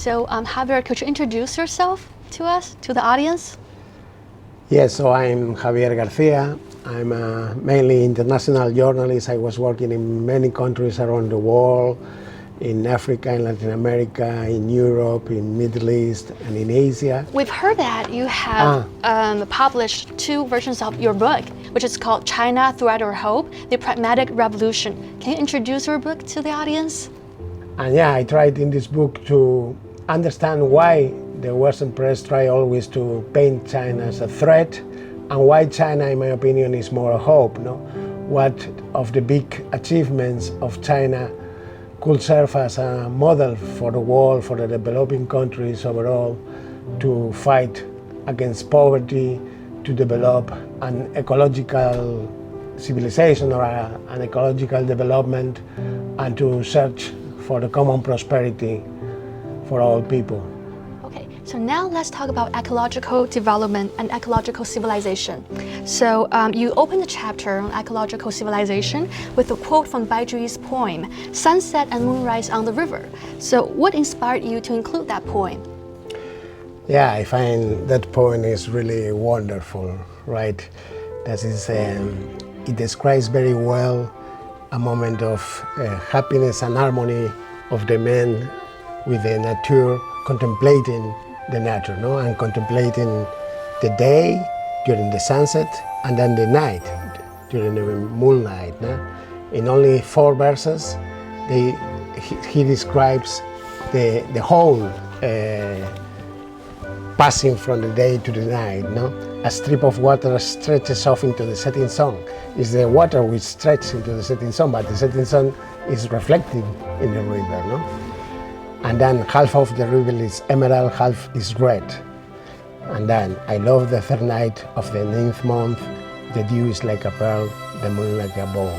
So Javier, could you introduce yourself to us, to the audience? Yes, so I'm Javier Garcia. I'm a mainly international journalist. I was working in many countries around the world, in Africa, in Latin America, in Europe, in Middle East, and in Asia. We've heard that you have published 2 versions of your book, which is called China, Threat or Hope, The Pragmatic Revolution. Can you introduce your book to the audience? And yeah, I tried in this book to understand why the Western press try always to paint China as a threat, and why China, in my opinion, is more a hope. No? What of the big achievements of China could serve as a model for the world, for the developing countries overall, to fight against poverty, to develop an ecological civilization or an ecological development, and to search for the common prosperity for all people. Okay, so now let's talk about ecological development and ecological civilization. So you open the chapter on ecological civilization with a quote from Baijuyi's poem, Sunset and Moonrise on the River. So what inspired you to include that poem? Yeah, I find that poem is really wonderful, right? That is, it describes very well a moment of happiness and harmony of the man with the nature, contemplating the nature, no? And contemplating the day during the sunset, and then the night during the moonlight. No? In only 4 verses, he describes the whole passing from the day to the night. No? A strip of water stretches off into the setting sun. It's the water which stretches into the setting sun, but the setting sun is reflecting in the river. No? And then half of the river is emerald, half is red. And then I love the 3rd night of the 9th month. The dew is like a pearl, the moon like a bow.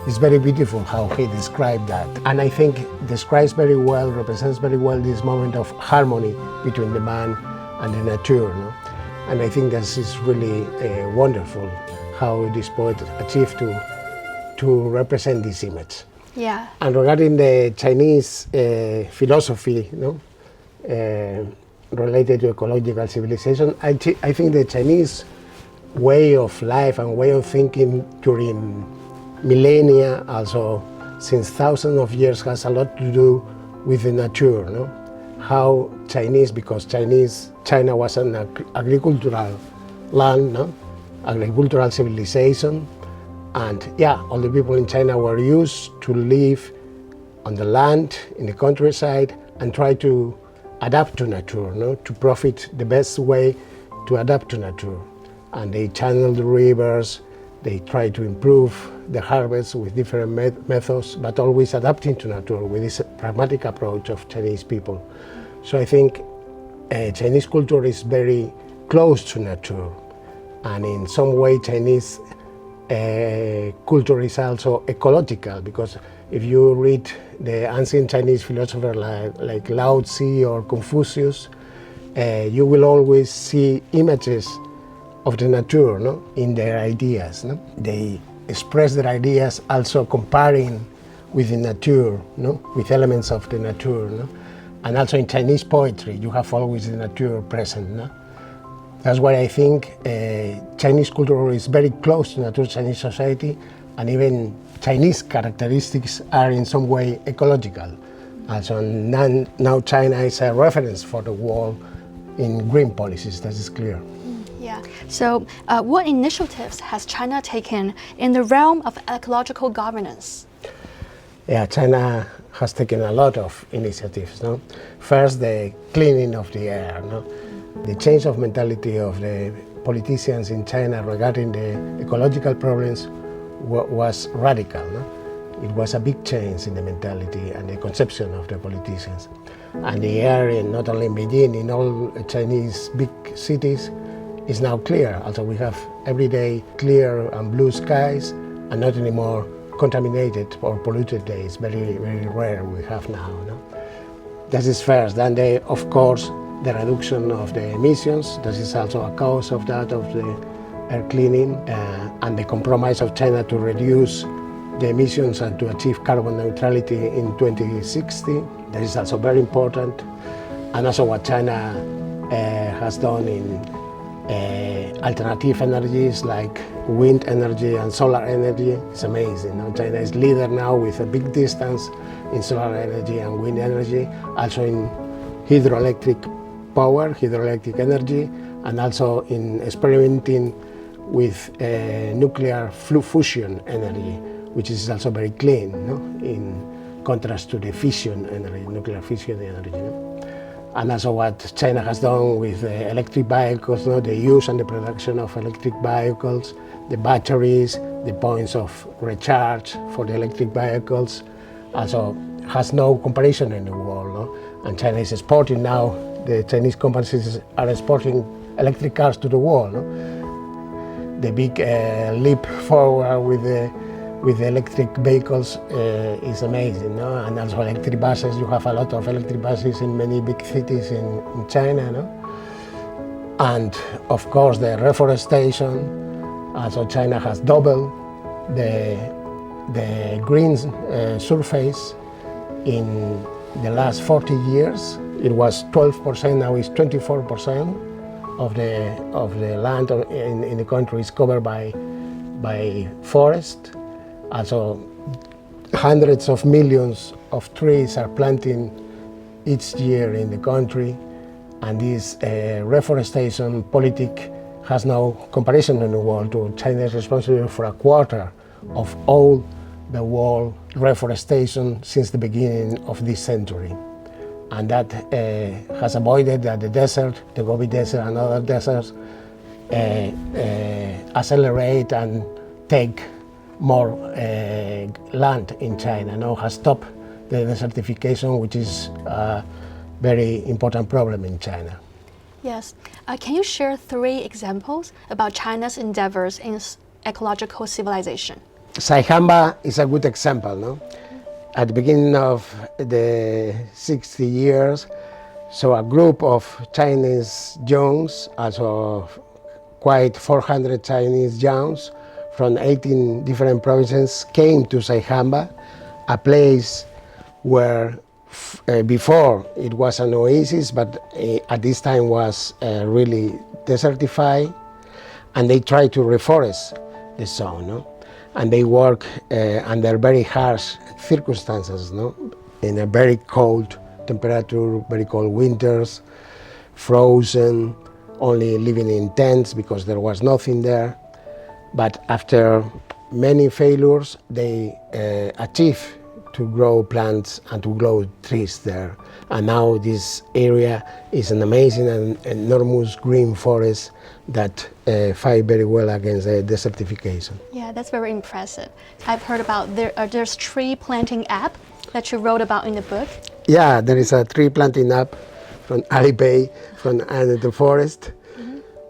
It's very beautiful how he described that. And I think describes very well, represents very well this moment of harmony between the man and the nature. No? And I think this is really wonderful how this poet achieved to represent this image. Yeah. And regarding the Chinese philosophy, related to ecological civilization, I think the Chinese way of life and way of thinking during millennia, also since thousands of years, has a lot to do with the nature. No? How Chinese, because China was an agricultural land, no? Agricultural civilization, and yeah, all the people in China were used to live on the land, in the countryside, and try to adapt to nature, no? To profit the best way to adapt to nature. And they channel the rivers, they try to improve the harvest with different methods, but always adapting to nature with this pragmatic approach of Chinese people. So I think Chinese culture is very close to nature, and in some way Chinese culture is also ecological, because if you read the ancient Chinese philosophers like Lao Tzu or Confucius, you will always see images of the nature, no? In their ideas. No? They express their ideas also comparing with the nature, no? With elements of the nature. No? And also in Chinese poetry, you have always the nature present. No? That's why I think Chinese culture is very close to nature, Chinese society, and even Chinese characteristics are in some way ecological. Also now China is a reference for the world in green policies, that is clear. Yeah. So what initiatives has China taken in the realm of ecological governance? Yeah, China has taken a lot of initiatives. No? First, the cleaning of the air. No? The change of mentality of the politicians in China regarding the ecological problems was radical. No? It was a big change in the mentality and the conception of the politicians. And the air, not only in Beijing, in all Chinese big cities, is now clear. Also, we have every day clear and blue skies, and not anymore contaminated or polluted days. Very, very rare we have now. No? This is first. Then, of course, the reduction of the emissions. This is also a cause of that, of the air cleaning, and the compromise of China to reduce the emissions and to achieve carbon neutrality in 2060. That is also very important. And also what China has done in alternative energies like wind energy and solar energy is amazing. China is leader now with a big distance in solar energy and wind energy, also in hydroelectric power, hydroelectric energy, and also in experimenting with nuclear fusion energy, which is also very clean, in contrast to the fission energy, nuclear fission energy. And also what China has done with electric vehicles, the use and the production of electric vehicles, the batteries, the points of recharge for the electric vehicles, also has no comparison in the world. And China is exporting now, the Chinese companies are exporting electric cars to the world. The big leap forward with the electric vehicles is amazing, and also electric buses. You have a lot of electric buses in many big cities in China, and of course the reforestation. Also China has doubled the green surface in the last 40 years. It was 12%, now it's 24% of the land in the country is covered by forest. Also, hundreds of millions of trees are planted each year in the country, and this reforestation politic has no comparison in the world. China is responsible for a quarter of all the world reforestation since the beginning of this century. And that has avoided that the desert, the Gobi Desert and other deserts accelerate and take more land in China, has stopped the desertification, which is a very important problem in China. Yes. Can you share 3 examples about China's endeavors in ecological civilization? Saihamba is a good example. At the beginning of the 60 years, so a group of Chinese youngs, also quite 400 Chinese youngs, from 18 different provinces came to Saihamba, a place where before it was an oasis, but at this time was really desertified, and they tried to reforest the zone. And they work under very harsh circumstances, in a very cold temperature, very cold winters, frozen, only living in tents because there was nothing there. But after many failures, they achieved to grow plants and to grow trees there. And now this area is an amazing and enormous green forest that fight very well against the desertification. Yeah, that's very impressive. I've heard about there's tree planting app that you wrote about in the book. Yeah, there is a tree planting app from Alipay, from the forest,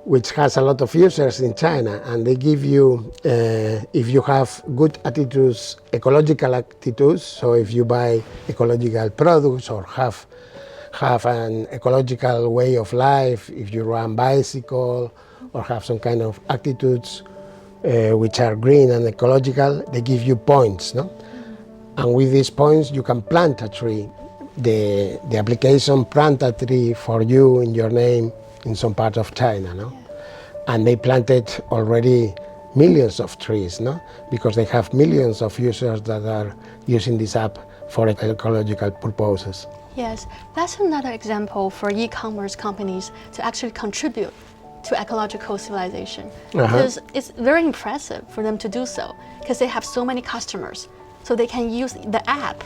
which has a lot of users in China, and they give you, if you have good attitudes, ecological attitudes, so if you buy ecological products or have an ecological way of life, if you run bicycle or have some kind of attitudes which are green and ecological, they give you points, And with these points you can plant a tree. The application plant a tree for you in your name in some part of China, And they planted already millions of trees, Because they have millions of users that are using this app for ecological purposes. Yes, that's another example for e-commerce companies to actually contribute to ecological civilization. Because it's very impressive for them to do so, because they have so many customers. So they can use the app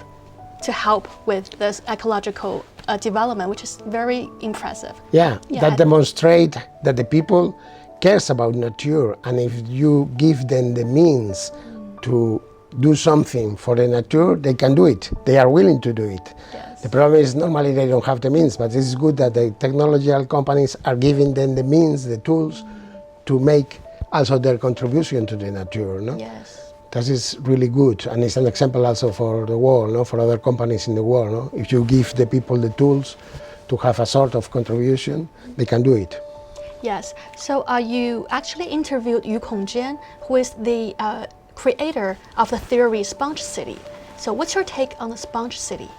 to help with this ecological development, which is very impressive. Yeah, that demonstrates that the people cares about nature, and if you give them the means to do something for the nature, they can do it. They are willing to do it. Yes. The problem is normally they don't have the means, but it's good that the technological companies are giving them the means, the tools, to make also their contribution to the nature. Yes. That is really good, and it's an example also for the world, for other companies in the world. If you give the people the tools to have a sort of contribution, they can do it. Yes. So you actually interviewed Yu Kongjian, who is the creator of the theory sponge city. So what's your take on the sponge city?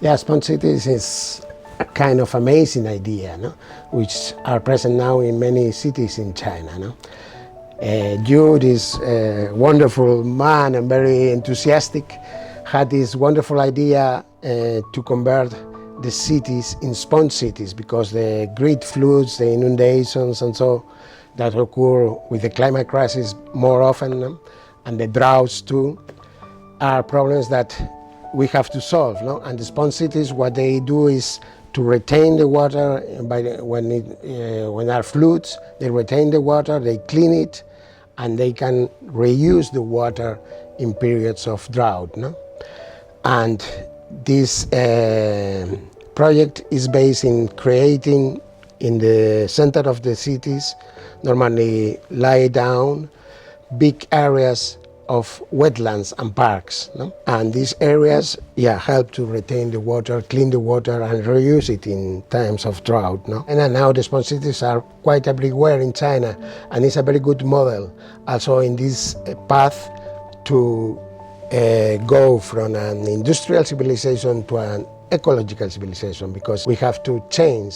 Yeah, sponge cities is a kind of amazing idea, no? Which are present now in many cities in China. No? Yu, this wonderful man and very enthusiastic, had this wonderful idea to convert the cities in sponge cities, because the great floods, the inundations and so that occur with the climate crisis more often, and the droughts too, are problems that we have to solve. No? And the sponge cities, what they do is to retain the water. When there are floods, they retain the water, they clean it, and they can reuse the water in periods of drought. No? And this project is based in creating in the center of the cities, normally lie down, big areas of wetlands and parks. No? And these areas help to retain the water, clean the water and reuse it in times of drought. No? And now the sponge cities are quite everywhere in China, and it's a very good model also in this path to go from an industrial civilization to an ecological civilization, because we have to change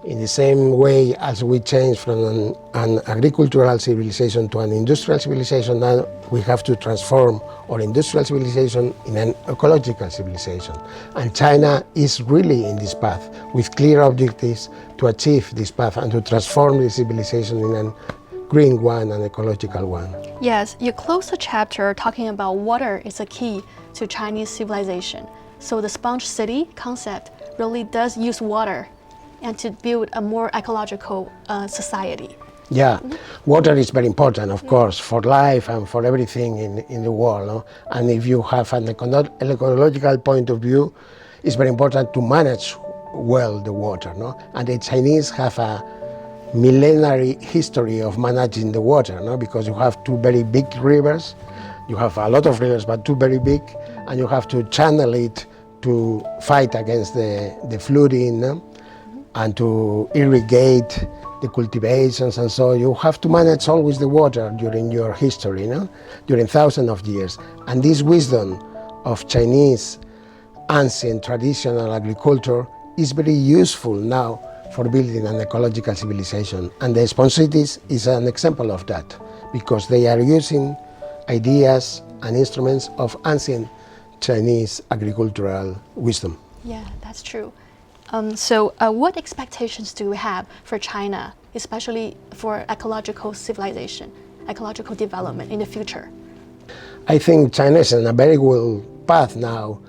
in the same way as we change from an agricultural civilization to an industrial civilization. Now we have to transform our industrial civilization in an ecological civilization. And China is really in this path with clear objectives to achieve this path and to transform the civilization in a green one and ecological one. Yes, you close the chapter talking about water is a key to Chinese civilization. So the sponge city concept really does use water and to build a more ecological society. Yeah, water is very important, of course, for life and for everything in the world. No? And if you have an ecological point of view, it's very important to manage well the water. No? And the Chinese have a millenary history of managing the water, no? Because you have two very big rivers, you have a lot of rivers, but two very big, and you have to channel it to fight against the flooding, no? And to irrigate the cultivations, and so you have to manage always the water during your history, no? During thousands of years. And this wisdom of Chinese ancient traditional agriculture is very useful now for building an ecological civilization. And the sponge cities is an example of that, because they are using ideas and instruments of ancient Chinese agricultural wisdom. Yeah, that's true. So what expectations do we have for China, especially for ecological civilization, ecological development in the future? I think China is on a very good path now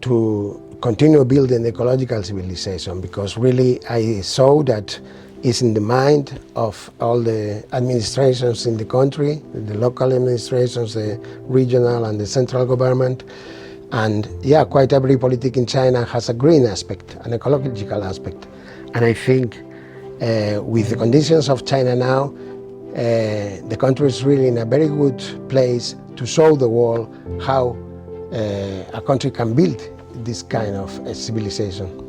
to continue building the ecological civilization, because really I saw that it's in the mind of all the administrations in the country, the local administrations, the regional and the central government. And quite every politic in China has a green aspect, an ecological aspect. And I think with the conditions of China now, the country is really in a very good place to show the world how a country can build this kind of civilization.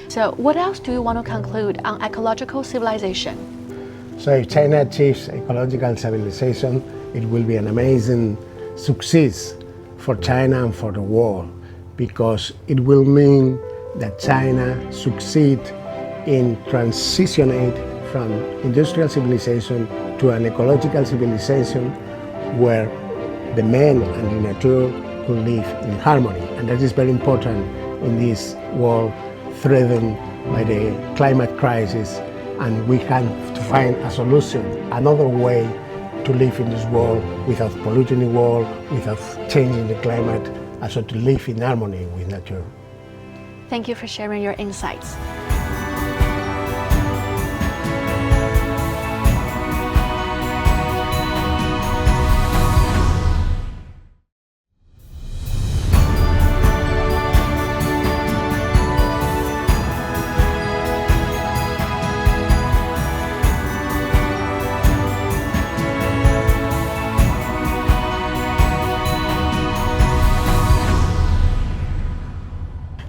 So what else do you want to conclude on ecological civilization? So if China achieves ecological civilization, it will be an amazing success for China and for the world, because it will mean that China succeed in transitioning from industrial civilization to an ecological civilization where the man and the nature could live in harmony. And that is very important in this world threatened by the climate crisis, and we have to find a solution, another way to live in this world without polluting the world, without changing the climate, also to live in harmony with nature. Thank you for sharing your insights.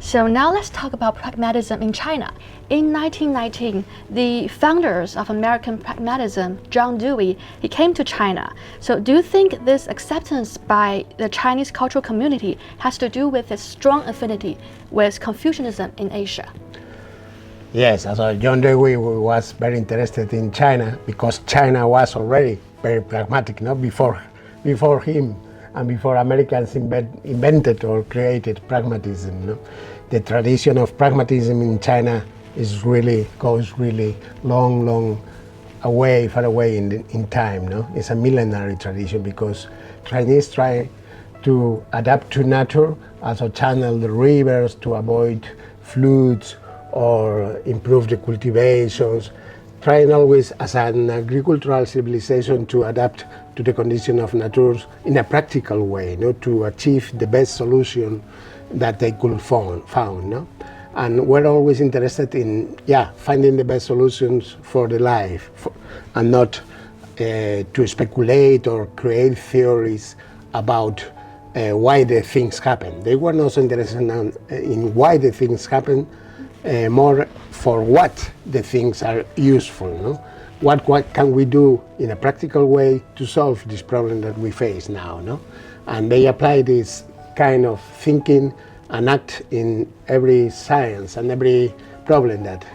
So now let's talk about pragmatism in China. In 1919, the founders of American pragmatism, John Dewey, he came to China. So do you think this acceptance by the Chinese cultural community has to do with its strong affinity with Confucianism in Asia? Yes, so John Dewey was very interested in China because China was already very pragmatic, before him and before Americans invented or created pragmatism. The tradition of pragmatism in China goes really long far away in time. It's a millenary tradition because Chinese try to adapt to nature, also channel the rivers to avoid floods or improve the cultivations, trying always as an agricultural civilization to adapt to the condition of nature in a practical way, to achieve the best solution that they could found. And we're always interested in finding the best solutions for the life, and not to speculate or create theories about why the things happen. They were not so interested in why the things happen, more for what the things are useful. What can we do in a practical way to solve this problem that we face now? And they apply this kind of thinking and act in every science and every problem that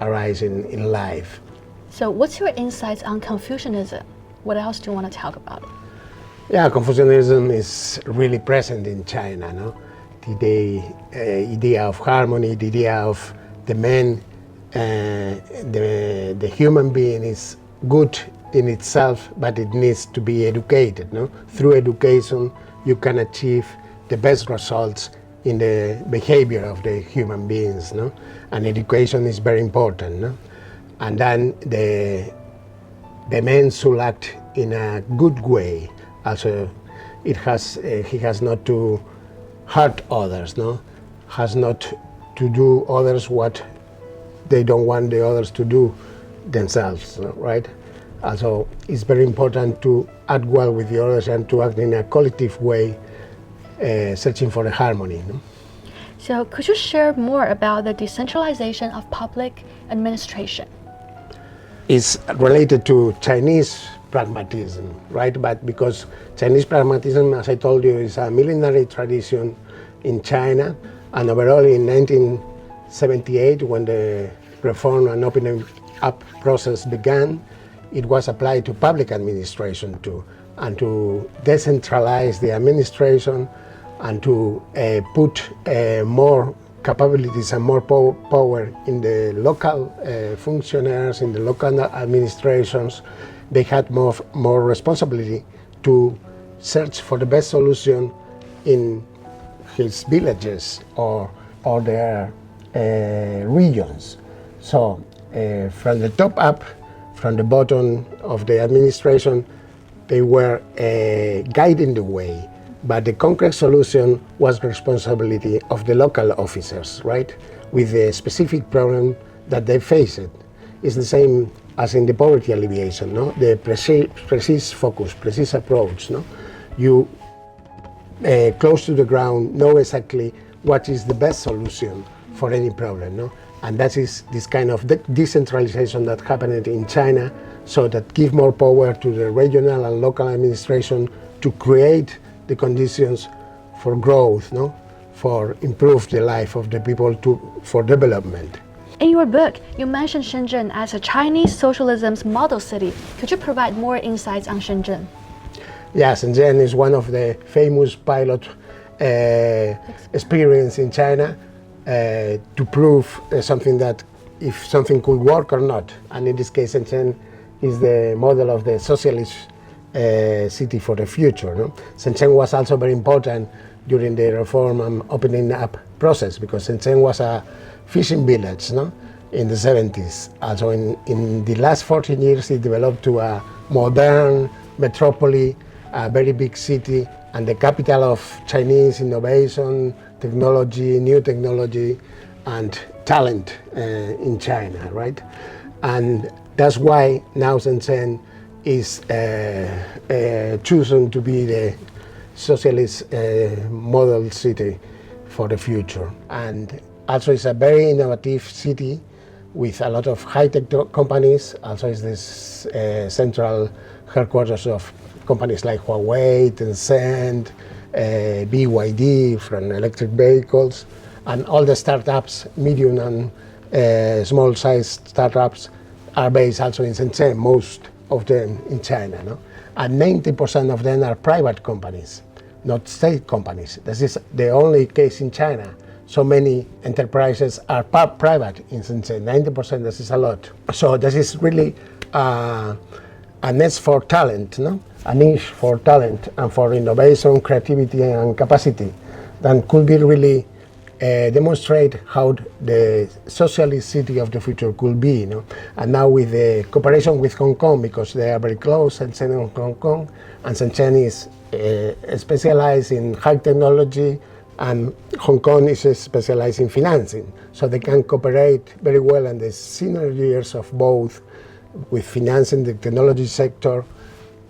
arise in life. So what's your insights on Confucianism? What else do you want to talk about? Yeah, Confucianism is really present in China. The idea of harmony, the idea of the man, the human being is good in itself, but it needs to be educated. Through education, you can achieve the best results in the behavior of the human beings. And education is very important. And then the man should act in a good way. Also, he has not to hurt others, has not to do others what they don't want the others to do themselves, right? Also, it's very important to act well with the others and to act in a collective way, searching for the harmony. So could you share more about the decentralization of public administration? It's related to Chinese pragmatism, right? But because Chinese pragmatism, as I told you, is a millenary tradition in China, and overall in 1978, when the reform and opening up process began, it was applied to public administration too, and to decentralize the administration and to put more capabilities and more power in the local functionaries, in the local administrations. They had more responsibility to search for the best solution in his villages or their regions. So from the top up, from the bottom of the administration, they were guiding the way, but the concrete solution was the responsibility of the local officers, right? With the specific problem that they faced. It's the same as in the poverty alleviation, the precise focus, precise approach. You close to the ground, know exactly what is the best solution for any problem. And that is this kind of decentralization that happened in China, so that give more power to the regional and local administration to create the conditions for growth, for improve the life of the people, for development. In your book, you mentioned Shenzhen as a Chinese socialism's model city. Could you provide more insights on Shenzhen? Yeah, Shenzhen is one of the famous pilot experience in China to prove something that if something could work or not. And in this case, Shenzhen is the model of the socialist city for the future. Shenzhen was also very important during the reform and opening up process, because Shenzhen was a fishing village in the 70s. Also in the last 14 years it developed to a modern metropolis, a very big city, and the capital of Chinese innovation, technology, new technology, and talent in China, right? And that's why now Shenzhen is chosen to be socialist model city for the future. And also it's a very innovative city with a lot of high-tech companies. Also it's this central headquarters of companies like Huawei, Tencent, BYD from electric vehicles, and all the startups, medium and small-sized startups, are based also in Shenzhen, most of them in China. No? And 90% of them are private companies, not state companies. This is the only case in China. So many enterprises are private in Shenzhen, 90%, this is a lot. So this is really a niche for talent, no? A niche for talent and for innovation, creativity and capacity that could be really demonstrate how the socialist city of the future could be. You know? And now with the cooperation with Hong Kong, because they are very close, Shenzhen and Hong Kong, and Shenzhen is specialized in high technology, and Hong Kong is specialized in financing. So they can cooperate very well, and the synergies of both with financing, the technology sector,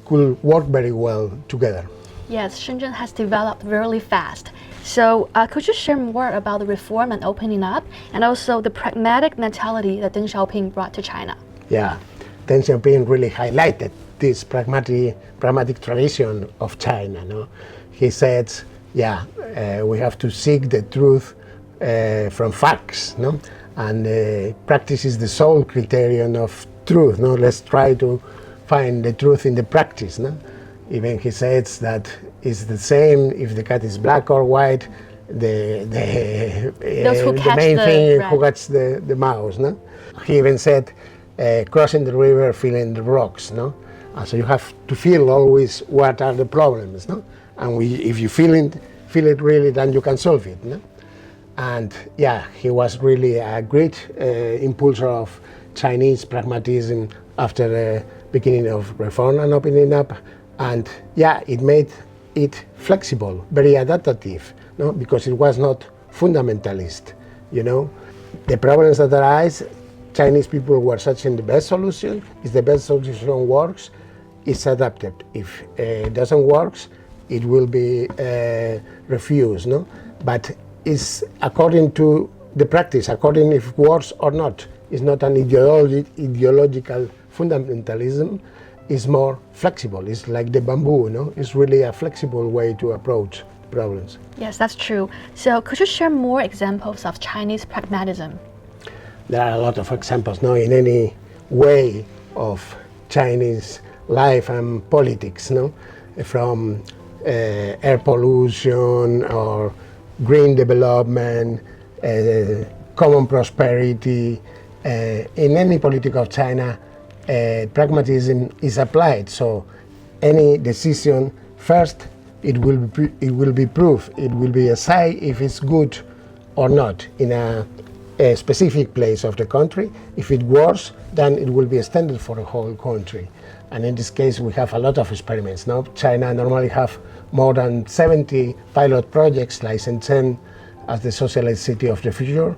could work very well together. Yes, Shenzhen has developed really fast. So could you share more about the reform and opening up, and also the pragmatic mentality that Deng Xiaoping brought to China? Yeah, Deng Xiaoping really highlighted this pragmatic tradition of China. No? He said, we have to seek the truth from facts, no? And practice is the sole criterion of truth. No? Let's try to find the truth in the practice. No? Even he says that it's the same if the cat is black or white. The main thing who gets the mouse. No? He even said, crossing the river, feeling the rocks. No? So you have to feel always what are the problems. No? And if you feel it really, then you can solve it. No? And he was really a great impulser of Chinese pragmatism after the beginning of reform and opening up. And it made it flexible, very adaptive, no? Because it was not fundamentalist. You know, the problems that arise, Chinese people were searching the best solution. If the best solution works, it's adapted. If it doesn't work, it will be refused. No, but it's according to the practice, according if it works or not. It's not an ideological fundamentalism. Is more flexible. It's like the bamboo, no? It's really a flexible way to approach problems. Yes, that's true. So could you share more examples of Chinese pragmatism? There are a lot of examples, no? In any way of Chinese life and politics, no? From air pollution or green development, common prosperity. In any politic of China, pragmatism is applied. So any decision, first it will be proof. It will be assessed if it's good or not in a specific place of the country. If it works, then it will be extended for the whole country. And in this case, we have a lot of experiments. Now, China normally have more than 70 pilot projects, like Shenzhen as the socialist city of the future,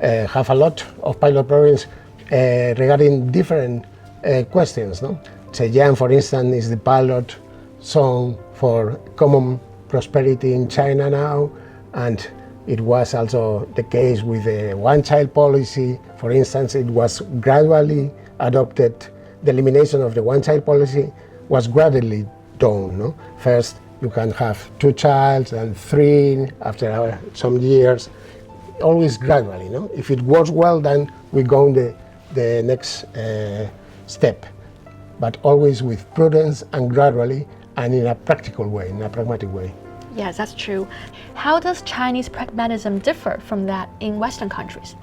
have a lot of pilot programs regarding different questions. No? Zhejiang, for instance, is the pilot zone for common prosperity in China now, and it was also the case with the one-child policy. For instance, it was gradually adopted. The elimination of the one-child policy was gradually done. No? First, you can have 2 children and 3 after some years, always gradually. No? If it works well, then we go on the next step, but always with prudence and gradually and in a practical way, in a pragmatic way. Yes, that's true. How does Chinese pragmatism differ from that in Western countries?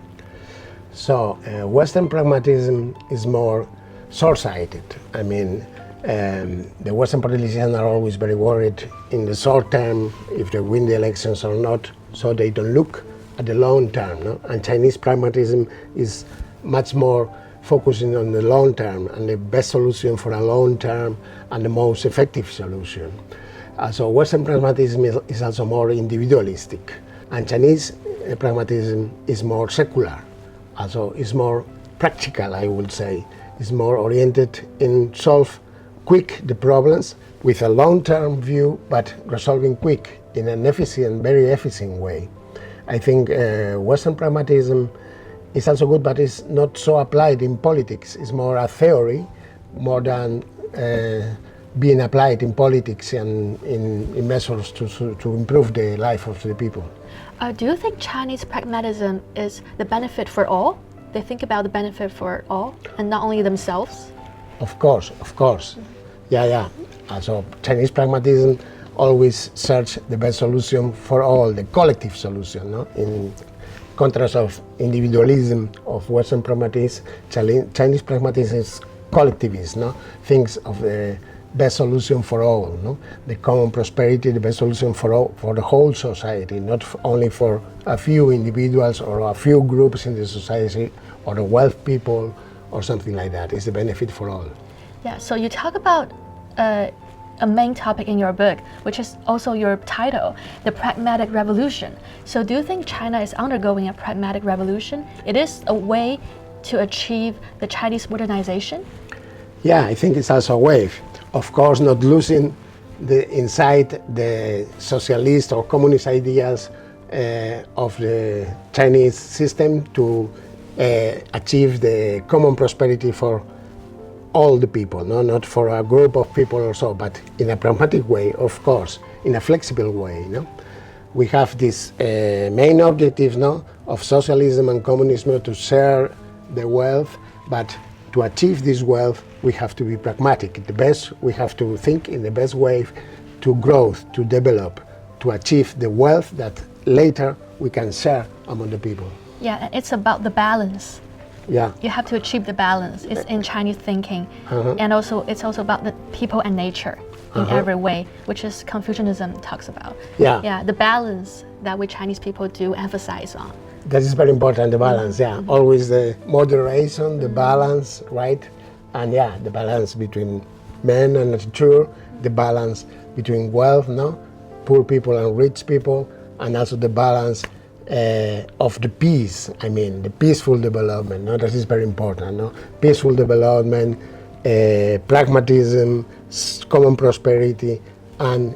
So Western pragmatism is more short-sighted. I mean, the Western politicians are always very worried in the short term if they win the elections or not, so they don't look at the long term. No? And Chinese pragmatism is much more focusing on the long term and the best solution for a long term and the most effective solution. So Western pragmatism is also more individualistic, and Chinese pragmatism is more secular, also is more practical, I would say. Is more oriented in solve quick the problems, with a long-term view, but resolving quick in an efficient, very efficient way. I think Western pragmatism is also good, but it's not so applied in politics. It's more a theory, more than being applied in politics and in measures to improve the life of the people. Do you think Chinese pragmatism is the benefit for all? They think about the benefit for all and not only themselves? Of course. Yeah. Also, Chinese pragmatism always search the best solution for all, the collective solution, no? In contrast of individualism of Western pragmatism, Chinese pragmatism is collectivist, no? Thinks of the best solution for all, no? The common prosperity, the best solution for all, for the whole society, not only for a few individuals or a few groups in the society or the wealth people or something like that. It's the benefit for all. Yeah, so you talk about a main topic in your book, which is also your title, the pragmatic revolution. So do you think China is undergoing a pragmatic revolution? It is a way to achieve the Chinese modernization? Yeah, I think it's also a way. Of course, not losing inside the socialist or communist ideas of the Chinese system to achieve the common prosperity for all the people, no? Not for a group of people or so, but in a pragmatic way, of course, in a flexible way. No? We have this main objective, no, of socialism and communism to share the wealth, but to achieve this wealth, we have to be pragmatic. We have to think in the best way to grow, to develop, to achieve the wealth that later we can share among the people. Yeah, it's about the balance. Yeah. You have to achieve the balance. It's in Chinese thinking. And also it's also about the people and nature in every way, which is Confucianism talks about. Yeah. Yeah, the balance that we Chinese people do emphasize on. That is very important, the balance, yeah. Always the moderation, the balance, right? And yeah, the balance between men and nature, the balance between wealth, no? Poor people and rich people, and also the balance of the peace, I mean, the peaceful development, no? That is very important, no? Peaceful development, pragmatism, common prosperity, and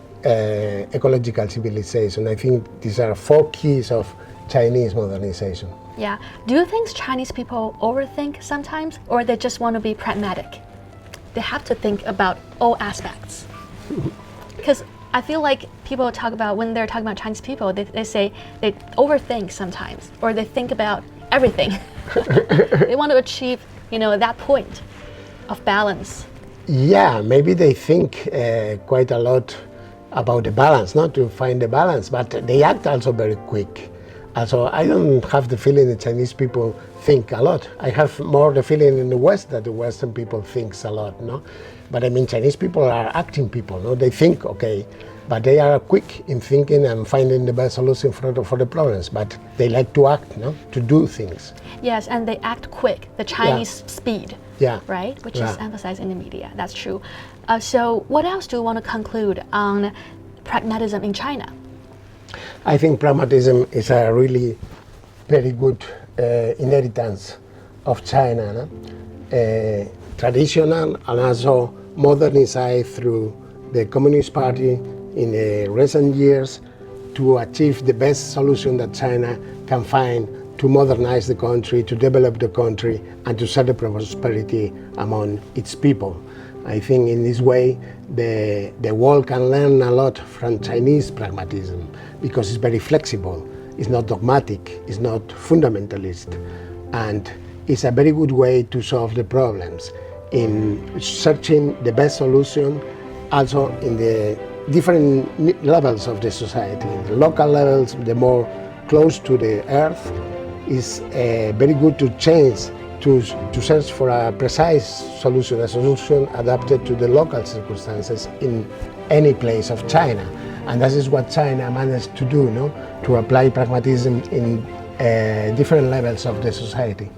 ecological civilization. I think these are 4 keys of Chinese modernization. Yeah. Do you think Chinese people overthink sometimes, or they just want to be pragmatic? They have to think about all aspects. Because I feel like people talk about, when they're talking about Chinese people, they say they overthink sometimes, or they think about everything. They want to achieve, that point of balance. Yeah, maybe they think quite a lot about the balance, not to find the balance, but they act also very quick. Also, I don't have the feeling that Chinese people think a lot. I have more the feeling in the West that the Western people thinks a lot, no? But I mean, Chinese people are acting people, no? They think, okay, but they are quick in thinking and finding the best solution for the problems, but they like to act, no? To do things. Yes, and they act quick, the Chinese speed, right? Which is emphasized in the media, that's true. So what else do you want to conclude on pragmatism in China? I think pragmatism is a really very good inheritance of China, no? Traditional and also modernized through the Communist Party in recent years to achieve the best solution that China can find to modernize the country, to develop the country, and to set the prosperity among its people. I think in this way the world can learn a lot from Chinese pragmatism because it's very flexible, it's not dogmatic, it's not fundamentalist, and it's a very good way to solve the problems in searching the best solution also in the different levels of the society. In the local levels, the more close to the earth, is very good to change, to search for a precise solution, a solution adapted to the local circumstances in any place of China. And that is what China managed to do, no? To apply pragmatism in different levels of the society.